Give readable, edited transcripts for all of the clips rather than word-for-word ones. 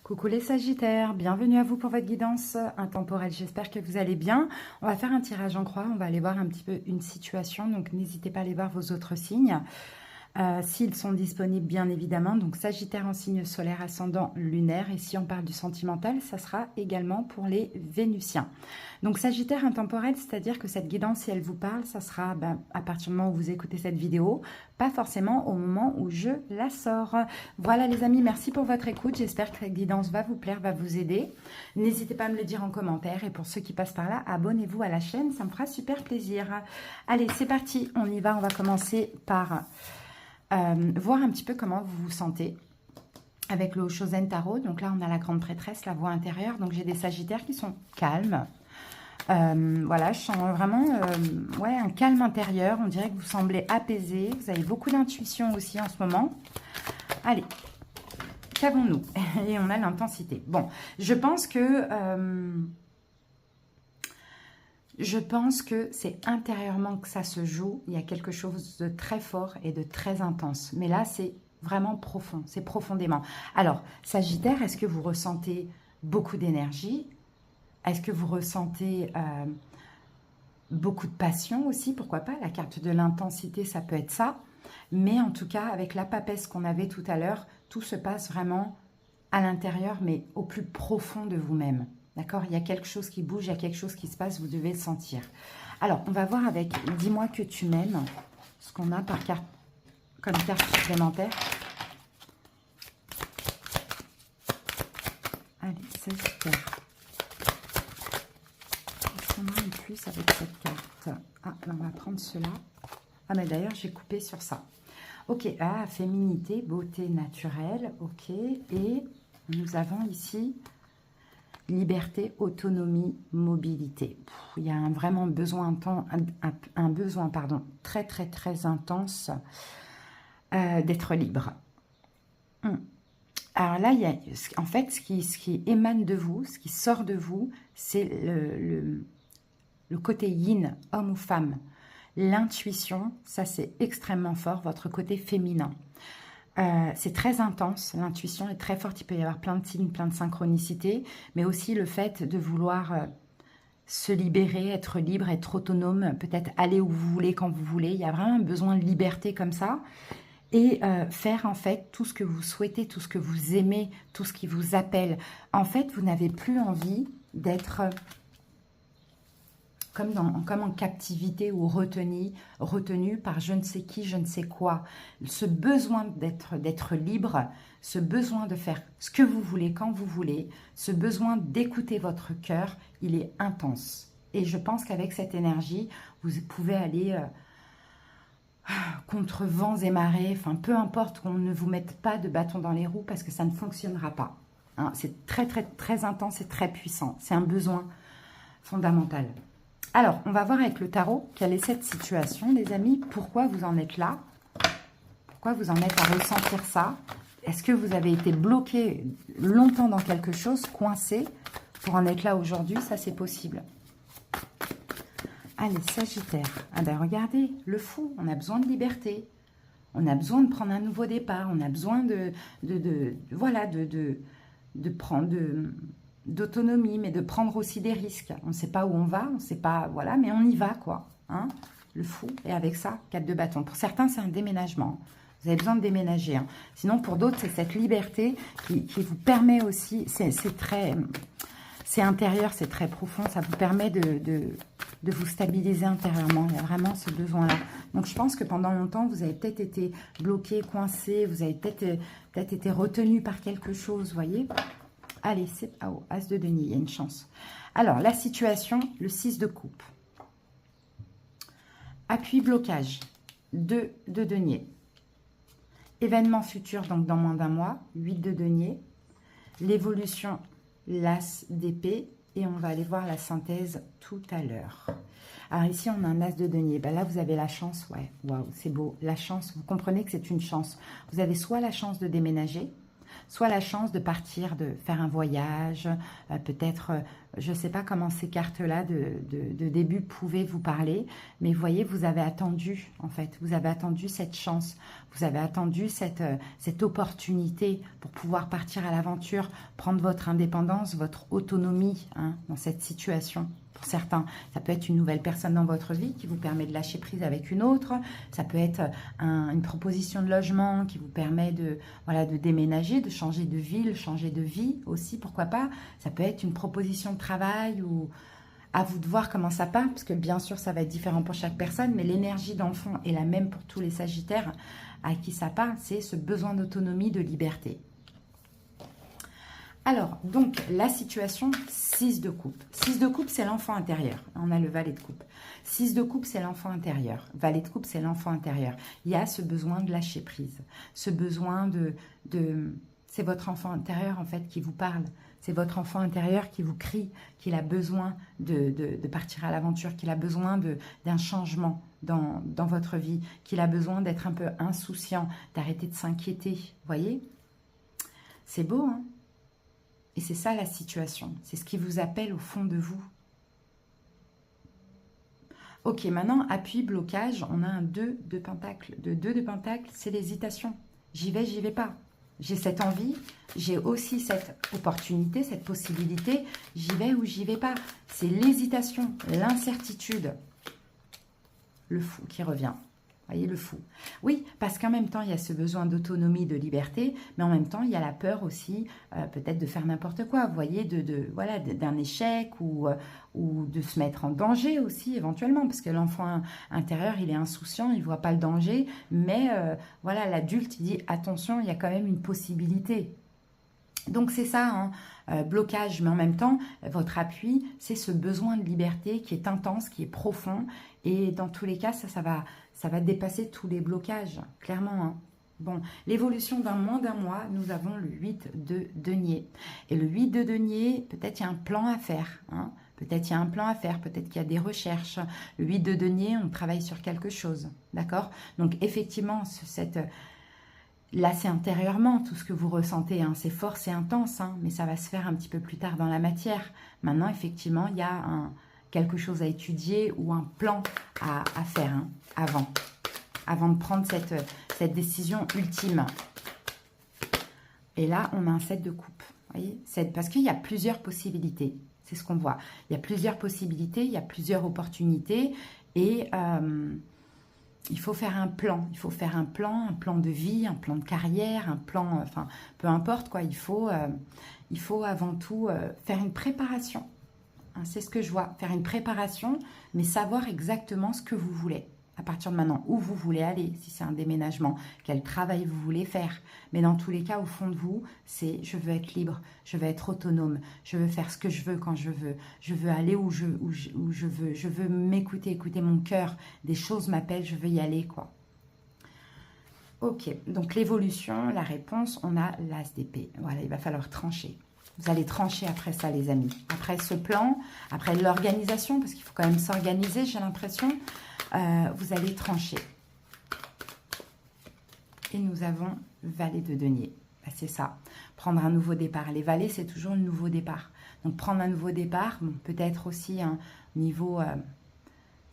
Coucou les Sagittaires, bienvenue à vous pour votre guidance intemporelle. J'espère que vous allez bien. On va faire un tirage en croix, on va aller voir un petit peu une situation, donc n'hésitez pas à aller voir vos autres signes. S'ils sont disponibles bien évidemment, donc Sagittaire en signe solaire, ascendant lunaire, et si on parle du sentimental, ça sera également pour les Vénusiens. Donc Sagittaire intemporel, c'est-à-dire que cette guidance, si elle vous parle, ça sera à partir du moment où vous écoutez cette vidéo, pas forcément au moment où je la sors. Voilà les amis, merci pour votre écoute, j'espère que cette guidance va vous plaire, va vous aider. N'hésitez pas à me le dire en commentaire, et pour ceux qui passent par là, abonnez-vous à la chaîne, ça me fera super plaisir. Allez, c'est parti, on y va, on va commencer par... voir un petit peu comment vous vous sentez avec le Shosen Tarot. Donc là, on a la grande prêtresse, la voix intérieure. Donc j'ai des Sagittaires qui sont calmes. Voilà, je sens vraiment ouais, un calme intérieur. On dirait que vous semblez apaisé. Vous avez beaucoup d'intuition aussi en ce moment. Allez, qu'avons-nous? Et on a l'intensité. Bon, je pense que c'est intérieurement que ça se joue. Il y a quelque chose de très fort et de très intense. Mais là, c'est vraiment profond. C'est profondément. Alors, Sagittaire, est-ce que vous ressentez beaucoup d'énergie? Est-ce que vous ressentez beaucoup de passion aussi? Pourquoi pas? La carte de l'intensité, ça peut être ça. Mais en tout cas, avec la papesse qu'on avait tout à l'heure, tout se passe vraiment à l'intérieur, mais au plus profond de vous-même. D'accord? Il y a quelque chose qui bouge, il y a quelque chose qui se passe, vous devez le sentir. Alors, on va voir avec « Dis-moi que tu m'aimes », ce qu'on a par carte, comme carte supplémentaire. Allez, Sagittaire. Qu'est-ce qu'on a en plus avec cette carte? Ah, on va prendre cela. Ah, mais d'ailleurs, j'ai coupé sur ça. Ok, ah, féminité, beauté naturelle, ok. Et nous avons ici... liberté, autonomie, mobilité. Il y a vraiment besoin, un besoin très, très, très intense d'être libre. Alors là, il y a, en fait, ce qui émane de vous, ce qui sort de vous, c'est le côté yin, homme ou femme. L'intuition, ça c'est extrêmement fort, votre côté féminin. C'est très intense, l'intuition est très forte, il peut y avoir plein de signes, plein de synchronicités, mais aussi le fait de vouloir se libérer, être libre, être autonome, peut-être aller où vous voulez, quand vous voulez. Il y a vraiment un besoin de liberté comme ça, et faire en fait tout ce que vous souhaitez, tout ce que vous aimez, tout ce qui vous appelle. En fait, vous n'avez plus envie d'être... comme en captivité ou retenu par je ne sais qui, je ne sais quoi. Ce besoin d'être libre, ce besoin de faire ce que vous voulez, quand vous voulez, ce besoin d'écouter votre cœur, il est intense. Et je pense qu'avec cette énergie, vous pouvez aller contre vents et marées, enfin peu importe qu'on ne vous mette pas de bâton dans les roues parce que ça ne fonctionnera pas. Hein, c'est très très très intense et très puissant. C'est un besoin fondamental. Alors, on va voir avec le tarot quelle est cette situation, les amis. Pourquoi vous en êtes là? Pourquoi vous en êtes à ressentir ça? Est-ce que vous avez été bloqué longtemps dans quelque chose, coincé, pour en être là aujourd'hui? Ça, c'est possible. Allez, Sagittaire. Ah ben, regardez, le fou, on a besoin de liberté. On a besoin de prendre un nouveau départ. On a besoin d'autonomie, mais de prendre aussi des risques. On ne sait pas où on va, on ne sait pas, voilà, mais on y va, quoi. Hein, le fou, et avec ça, 4 de bâton. Pour certains, c'est un déménagement. Vous avez besoin de déménager. Hein. Sinon, pour d'autres, c'est cette liberté qui vous permet aussi, c'est intérieur, c'est très profond, ça vous permet de vous stabiliser intérieurement. Il y a vraiment ce besoin-là. Donc, je pense que pendant longtemps, vous avez peut-être été bloqué, coincé, vous avez peut-être été retenu par quelque chose, vous voyez. Allez, c'est As de denier, il y a une chance. Alors, la situation, le 6 de coupe. Appui, blocage, 2 de denier. Événement futur, donc dans moins d'un mois, 8 de denier. L'évolution, l'As d'épée. Et on va aller voir la synthèse tout à l'heure. Alors ici, on a un As de denier. Ben là, vous avez la chance. Ouais, waouh, c'est beau. La chance, vous comprenez que c'est une chance. Vous avez soit la chance de déménager, soit la chance de partir, de faire un voyage, peut-être, je ne sais pas comment ces cartes-là de début pouvaient vous parler, mais vous voyez, vous avez attendu, en fait, vous avez attendu cette chance, vous avez attendu cette opportunité pour pouvoir partir à l'aventure, prendre votre indépendance, votre autonomie hein, dans cette situation. Pour certains, ça peut être une nouvelle personne dans votre vie qui vous permet de lâcher prise avec une autre. Ça peut être une proposition de logement qui vous permet voilà, de déménager, de changer de ville, changer de vie aussi, pourquoi pas. Ça peut être une proposition de travail ou à vous de voir comment ça part, parce que bien sûr, ça va être différent pour chaque personne, mais l'énergie d'enfant est la même pour tous les Sagittaires à qui ça part, c'est ce besoin d'autonomie, de liberté. Alors, donc, la situation, 6 de coupe. 6 de coupe, c'est l'enfant intérieur. On a le valet de coupe. 6 de coupe, c'est l'enfant intérieur. Valet de coupe, c'est l'enfant intérieur. Il y a ce besoin de lâcher prise. Ce besoin c'est votre enfant intérieur, en fait, qui vous parle. C'est votre enfant intérieur qui vous crie, qu'il a besoin de partir à l'aventure, qu'il a besoin d'un changement dans votre vie, qu'il a besoin d'être un peu insouciant, d'arrêter de s'inquiéter. Vous voyez? C'est beau, hein? Et c'est ça la situation. C'est ce qui vous appelle au fond de vous. Ok, maintenant, appui, blocage. On a un 2 de pentacle. De 2 de pentacle, c'est l'hésitation. J'y vais pas. J'ai cette envie, j'ai aussi cette opportunité, cette possibilité. J'y vais ou j'y vais pas. C'est l'hésitation, l'incertitude. Le fou qui revient. Voyez, le fou. Oui, parce qu'en même temps, il y a ce besoin d'autonomie, de liberté, mais en même temps, il y a la peur aussi, peut-être de faire n'importe quoi, vous voyez, voilà, d'un échec ou de se mettre en danger aussi, éventuellement, parce que l'enfant intérieur, il est insouciant, il ne voit pas le danger, mais voilà, l'adulte, il dit, attention, il y a quand même une possibilité. Donc c'est ça, hein, blocage, mais en même temps, votre appui, c'est ce besoin de liberté qui est intense, qui est profond, et dans tous les cas, ça va dépasser tous les blocages, clairement. Hein. Bon, l'évolution d'un mois, nous avons le 8 de denier. Et le 8 de denier, peut-être il y a un plan à faire, hein. Peut-être il y a un plan à faire, peut-être qu'il y a des recherches. Le 8 de denier, on travaille sur quelque chose, d'accord? Donc effectivement, là, c'est intérieurement tout ce que vous ressentez, hein. C'est fort, c'est intense, hein, mais ça va se faire un petit peu plus tard dans la matière. Maintenant, effectivement, il y a quelque chose à étudier ou un plan à faire hein, avant de prendre cette décision ultime. Et là, on a un 7 de coupe. Voyez, parce qu'il y a plusieurs possibilités. C'est ce qu'on voit. Il y a plusieurs possibilités, il y a plusieurs opportunités et... il faut faire un plan, un plan de vie, un plan de carrière, un plan, enfin, peu importe quoi, il faut avant tout faire une préparation. Hein, c'est ce que je vois, faire une préparation, mais savoir exactement ce que vous voulez. À partir de maintenant, où vous voulez aller, si c'est un déménagement, quel travail vous voulez faire. Mais dans tous les cas, au fond de vous, c'est je veux être libre, je veux être autonome, je veux faire ce que je veux quand je veux aller où je veux, je veux m'écouter, écouter mon cœur, des choses m'appellent, je veux y aller, quoi. Ok, donc l'évolution, la réponse, on a l'as d'épée. Voilà, il va falloir trancher. Vous allez trancher après ça, les amis. Après ce plan, après l'organisation, parce qu'il faut quand même s'organiser, j'ai l'impression. Vous allez trancher. Et nous avons valet de denier. Ben, c'est ça. Prendre un nouveau départ. Les valets, c'est toujours le nouveau départ. Donc, prendre un nouveau départ, bon, peut-être aussi un niveau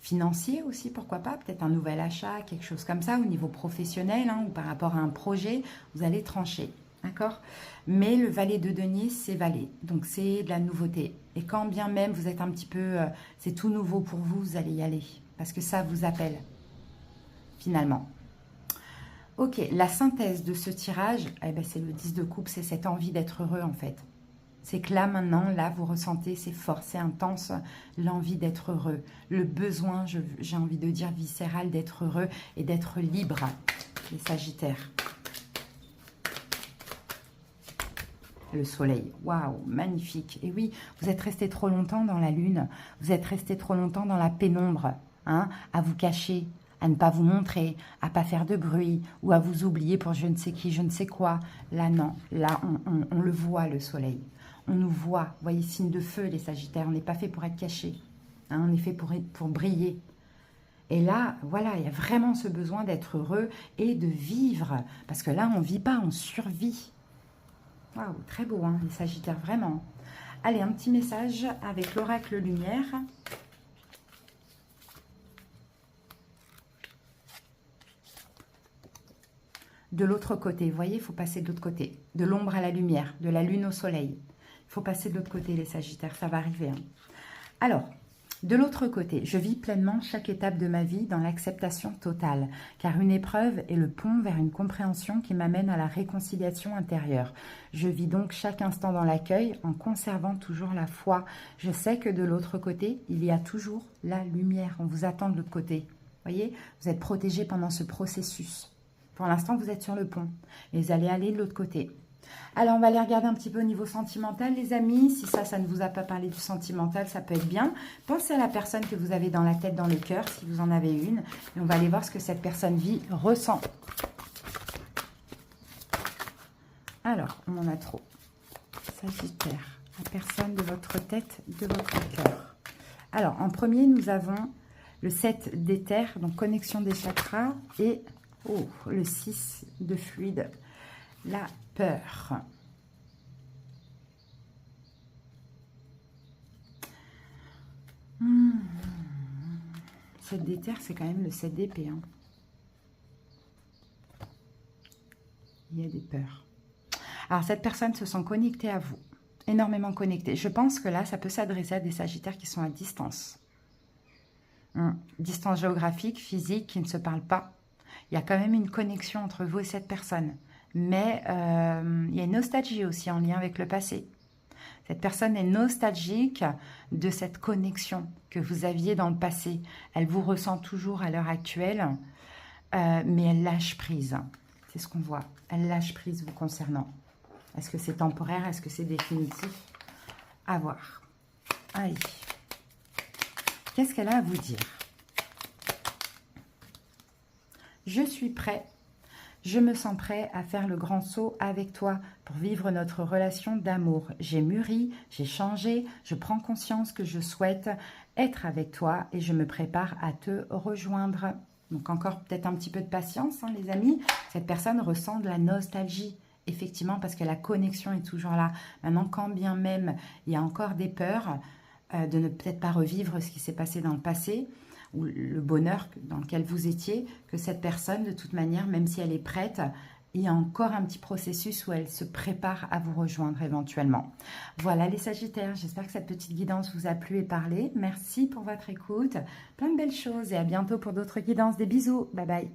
financier aussi, pourquoi pas. Peut-être un nouvel achat, quelque chose comme ça, au niveau professionnel, hein, ou par rapport à un projet, vous allez trancher. D'accord? Mais le valet de denier, c'est valet. Donc, c'est de la nouveauté. Et quand bien même vous êtes un petit peu... c'est tout nouveau pour vous, vous allez y aller. Parce que ça vous appelle, finalement. Ok, la synthèse de ce tirage, eh ben, c'est le 10 de coupe, c'est cette envie d'être heureux, en fait. C'est que là, maintenant, là, vous ressentez, c'est fort, c'est intense, l'envie d'être heureux. Le besoin, j'ai envie de dire, viscéral d'être heureux et d'être libre, les Sagittaires. Le soleil, waouh, magnifique. Et oui, vous êtes resté trop longtemps dans la lune, vous êtes resté trop longtemps dans la pénombre, hein, à vous cacher, à ne pas vous montrer, à pas faire de bruit, ou à vous oublier pour je ne sais qui, je ne sais quoi. Là, non, là, on le voit, le soleil. On nous voit, vous voyez, signe de feu, les Sagittaires, on n'est pas fait pour être caché, hein, on est fait pour briller. Et là, voilà, il y a vraiment ce besoin d'être heureux et de vivre, parce que là, on ne vit pas, on survit. Waouh, très beau, hein, les Sagittaires, vraiment. Allez, un petit message avec l'oracle lumière. De l'autre côté, vous voyez, il faut passer de l'autre côté. De l'ombre à la lumière, de la lune au soleil. Il faut passer de l'autre côté, les Sagittaires, ça va arriver. Hein. Alors, de l'autre côté, je vis pleinement chaque étape de ma vie dans l'acceptation totale, car une épreuve est le pont vers une compréhension qui m'amène à la réconciliation intérieure. Je vis donc chaque instant dans l'accueil en conservant toujours la foi. Je sais que de l'autre côté, il y a toujours la lumière. On vous attend de l'autre côté. Vous voyez, vous êtes protégé pendant ce processus. Pour l'instant, vous êtes sur le pont et vous allez aller de l'autre côté. Alors, on va aller regarder un petit peu au niveau sentimental, les amis. Si ça ne vous a pas parlé du sentimental, ça peut être bien. Pensez à la personne que vous avez dans la tête, dans le cœur, si vous en avez une. Et on va aller voir ce que cette personne vit, ressent. Alors, on en a trop. Sagittaire, la personne de votre tête, de votre cœur. Alors, en premier, nous avons le 7 d'éther, donc connexion des chakras, et le 6 de fluide, la peur. Hmm. 7 d'éther, c'est quand même le 7 d'épée. Hein. Il y a des peurs. Alors, cette personne se sent connectée à vous, énormément connectée. Je pense que là, ça peut s'adresser à des Sagittaires qui sont à distance. Distance géographique, physique, qui ne se parlent pas. Il y a quand même une connexion entre vous et cette personne. Mais il y a une nostalgie aussi en lien avec le passé. Cette personne est nostalgique de cette connexion que vous aviez dans le passé. Elle vous ressent toujours à l'heure actuelle, mais elle lâche prise. C'est ce qu'on voit. Elle lâche prise vous concernant. Est-ce que c'est temporaire? Est-ce que c'est définitif? À voir. Allez. Qu'est-ce qu'elle a à vous dire? Je suis prêt. Je me sens prêt à faire le grand saut avec toi pour vivre notre relation d'amour. J'ai mûri, j'ai changé, je prends conscience que je souhaite être avec toi et je me prépare à te rejoindre. Donc encore peut-être un petit peu de patience, hein, les amis. Cette personne ressent de la nostalgie, effectivement, parce que la connexion est toujours là. Maintenant, quand bien même il y a encore des peurs de ne peut-être pas revivre ce qui s'est passé dans le passé, ou le bonheur dans lequel vous étiez, que cette personne, de toute manière, même si elle est prête, il y a encore un petit processus où elle se prépare à vous rejoindre éventuellement. Voilà les Sagittaires, j'espère que cette petite guidance vous a plu et parlé. Merci pour votre écoute, plein de belles choses et à bientôt pour d'autres guidances. Des bisous, bye bye.